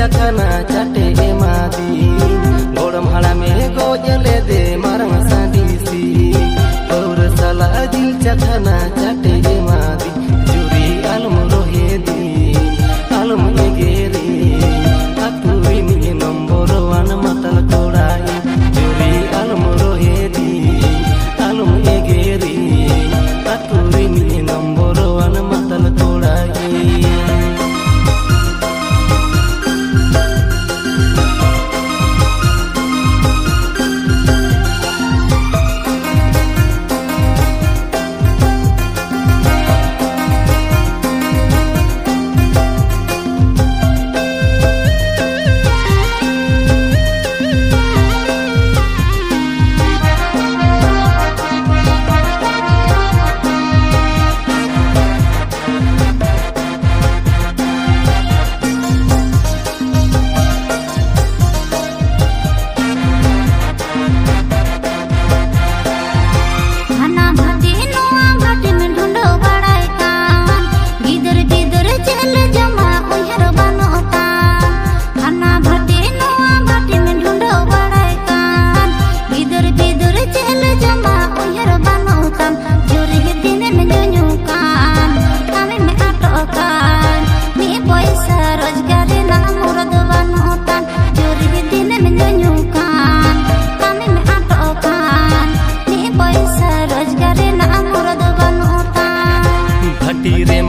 chakana chate emadi goram halame gojale de marang sadisi paura sala dil chakana chate emadi juri alum rohedi alum egeri aturi mi nombor one matal kodai juri alum rohedi alum egeri aturi mi nombor one matal kodai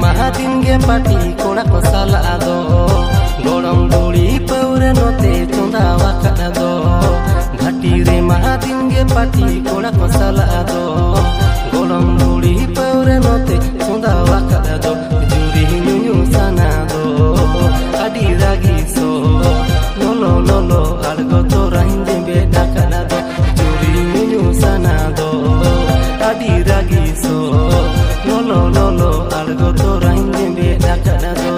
Mahadinge pati kona kosala ado goram duri paure note chonda wakada do bhatire mahadinge pati kona kosala ado goram duri paure note chonda wakada do juri nyunyu sana do adi ragi so lolo lolo algo to rahinde be dakana do juri nyunyu sana do adi ragi so lolo lolo algo to rahinde be dakana do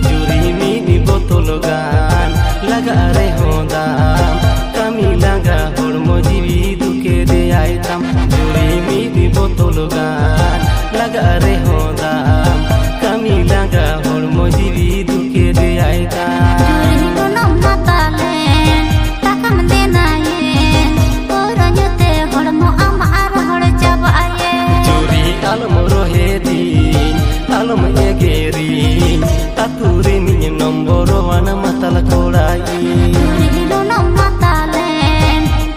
juri mi di botologan laga re honda kami laga hormo jiwi duke de aitam juri mi di botologan laga re honda kami laga hormo jiwi duke de aitam juri kono matale takam denaye oranyute hormo amar hor jabaye juri alum rohedi alum egeri aturi mi nombor one matal kodai juri kono matale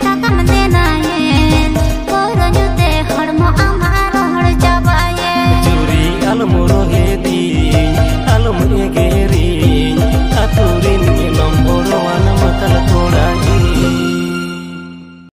takam denaye oranyute hormo amar hor jabaye juri alum rohedi